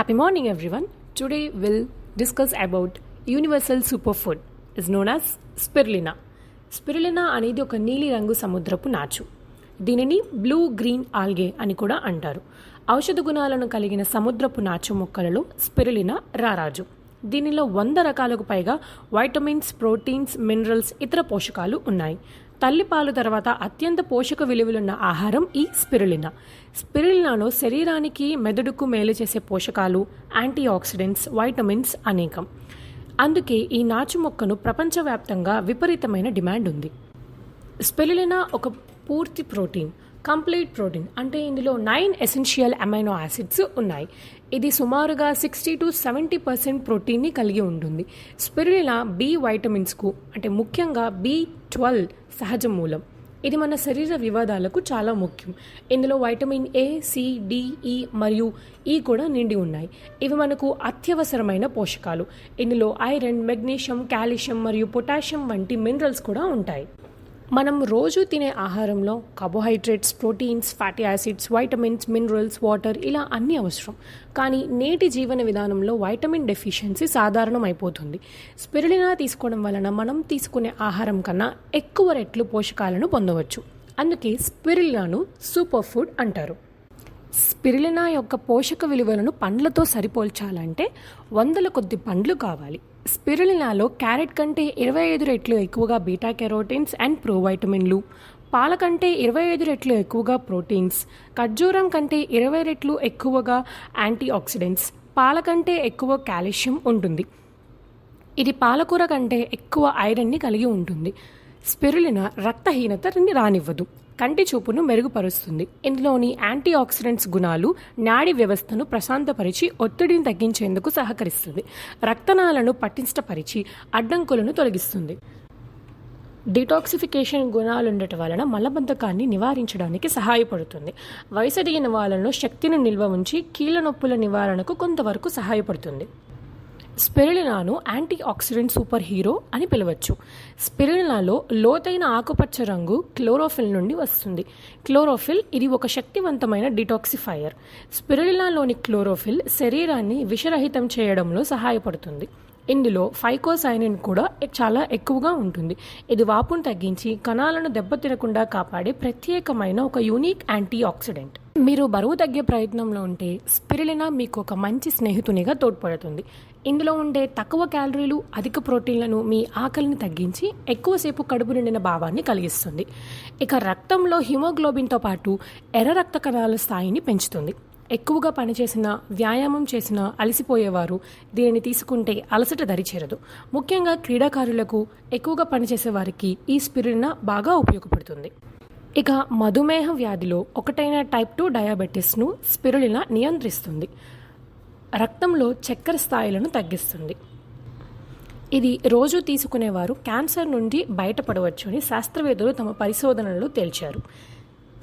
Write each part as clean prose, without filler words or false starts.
Happy morning everyone. Today we'll discuss about universal superfood is known as spirulina. Spirulina అనేది ఒక నీలి రంగు సముద్రపు నాచు. దీనిని బ్లూ గ్రీన్ ఆల్గే అని కూడా అంటారు. ఔషధ గుణాలను కలిగిన సముద్రపు నాచు మొక్కలలో స్పిరులినా రారాజు. దీనిలో 100 రకాలకు పైగా వైటమిన్స్, ప్రోటీన్స్, మినరల్స్, ఇతర పోషకాలు ఉన్నాయి. తల్లిపాలు తర్వాత అత్యంత పోషక విలువలున్న ఆహారం ఈ స్పిరులినా. స్పిరులినాలో శరీరానికి, మెదడుకు మేలు చేసే పోషకాలు, యాంటీ ఆక్సిడెంట్స్, వైటమిన్స్ అనేకం. అందుకే ఈ నాచు మొక్కను ప్రపంచవ్యాప్తంగా విపరీతమైన డిమాండ్ ఉంది. స్పిరులినా ఒక పూర్తి ప్రోటీన్, కంప్లీట్ ప్రోటీన్, అంటే ఇందులో 9 ఎసెన్షియల్ అమైనో యాసిడ్స్ ఉన్నాయి. ఇది సుమారుగా 60-70% ప్రోటీన్ని కలిగి ఉంటుంది. స్పిరులినా బి వైటమిన్స్కు, అంటే ముఖ్యంగా B12 సహజ మూలం. ఇది మన శరీర వివాదాలకు చాలా ముఖ్యం. ఇందులో vitamin A, C, D, E మరియు E కూడా నిండి ఉన్నాయి. ఇవి మనకు అత్యవసరమైన పోషకాలు. ఇందులో ఐరన్, మెగ్నీషియం, కాల్షియం మరియు పొటాషియం వంటి మినరల్స్ కూడా ఉంటాయి. మనం రోజు తినే ఆహారంలో carbohydrates, proteins, fatty acids, vitamins, minerals, water ఇలా అన్నీ అవసరం. కానీ నేటి జీవన విధానంలో వైటమిన్ డెఫిషియన్సీ సాధారణం అయిపోతుంది. స్పిరులినా తీసుకోవడం వలన మనం తీసుకునే ఆహారం కన్నా ఎక్కువ రెట్లు పోషకాలను పొందవచ్చు. అందుకే స్పిరులినాను సూపర్ ఫుడ్ అంటారు. స్పిరులినా యొక్క పోషక విలువలను పండ్లతో సరిపోల్చాలంటే 100 కొద్ది పండ్లు కావాలి. స్పిరులినాలో క్యారెట్ కంటే 25 రెట్లు ఎక్కువగా బీటా కెరోటిన్స్ అండ్ ప్రోవైటమిన్లు, పాల కంటే 25 రెట్లు ఎక్కువగా ప్రోటీన్స్, ఖర్జూరం కంటే 20 రెట్లు ఎక్కువగా యాంటీ ఆక్సిడెంట్స్, పాల కంటే ఎక్కువ కాల్షియం ఉంటుంది. ఇది పాలకూర కంటే ఎక్కువ ఐరన్ని కలిగి ఉంటుంది. స్పిరులినా రక్తహీనతని రానివ్వదు, కంటి చూపును మెరుగుపరుస్తుంది. ఇందులోని యాంటీ ఆక్సిడెంట్స్ గుణాలు నాడీ వ్యవస్థను ప్రశాంతపరిచి ఒత్తిడిని తగ్గించేందుకు సహకరిస్తుంది. రక్తనాళాలను పటిష్టపరిచి అడ్డంకులను తొలగిస్తుంది. డిటాక్సిఫికేషన్ గుణాలుండటం వలన మలబద్ధకాన్ని నివారించడానికి సహాయపడుతుంది. వయసెదిగిన వాళ్ళలో శక్తిని నిల్వ ఉంచి కీళ్ళ నొప్పుల నివారణకు కొంతవరకు సహాయపడుతుంది. స్పిరులినాను యాంటీ ఆక్సిడెంట్ సూపర్ హీరో అని పిలవచ్చు. స్పిరులినాలో లోతైన ఆకుపచ్చ రంగు క్లోరోఫిల్ నుండి వస్తుంది. క్లోరోఫిల్ ఇది ఒక శక్తివంతమైన డిటాక్సిఫైయర్. స్పిరులినాలోని క్లోరోఫిల్ శరీరాన్ని విషరహితం చేయడంలో సహాయపడుతుంది. ఇందులో ఫైకోసైనిన్ కూడా చాలా ఎక్కువగా ఉంటుంది. ఇది వాపును తగ్గించి కణాలను దెబ్బతినకుండా కాపాడే ప్రత్యేకమైన ఒక యూనిక్ యాంటీ ఆక్సిడెంట్. మీరు బరువు తగ్గే ప్రయత్నంలో ఉంటే స్పిరులినా మీకు ఒక మంచి స్నేహితునిగా తోడ్పడుతుంది. ఇందులో ఉండే తక్కువ క్యాలరీలు, అధిక ప్రోటీన్లను మీ ఆకలిని తగ్గించి ఎక్కువసేపు కడుపు నిండిన భావాన్ని కలిగిస్తుంది. ఇక రక్తంలో హిమోగ్లోబిన్తో పాటు ఎర్ర రక్త కణాల స్థాయిని పెంచుతుంది. ఎక్కువగా పనిచేసిన, వ్యాయామం చేసిన అలసిపోయేవారు దీనిని తీసుకుంటే అలసట దరిచేరదు. ముఖ్యంగా క్రీడాకారులకు, ఎక్కువగా పనిచేసే వారికి ఈ స్పిరులినా బాగా ఉపయోగపడుతుంది. ఇక మధుమేహ వ్యాధిలో ఒకటైన టైప్ 2 డయాబెటీస్ను స్పిరులినా నియంత్రిస్తుంది. రక్తంలో చక్కెర స్థాయిలను తగ్గిస్తుంది. ఇది రోజు తీసుకునేవారు క్యాన్సర్ నుండి బయటపడవచ్చు అని శాస్త్రవేత్తలు తమ పరిశోధనలో తేల్చారు.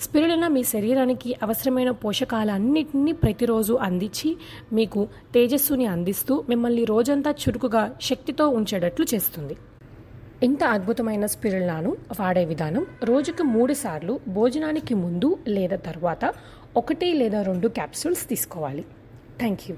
స్పిరులినా మీ శరీరానికి అవసరమైన పోషకాలన్నింటినీ ప్రతిరోజు అందించి మీకు తేజస్సుని అందిస్తూ మిమ్మల్ని రోజంతా చురుకుగా, శక్తితో ఉంచేటట్లు చేస్తుంది. ఇంత అద్భుతమైన స్పిరులినాను వాడే విధానం: రోజుకు 3 సార్లు భోజనానికి ముందు లేదా తర్వాత 1 లేదా 2 క్యాప్సూల్స్ తీసుకోవాలి. Thank you.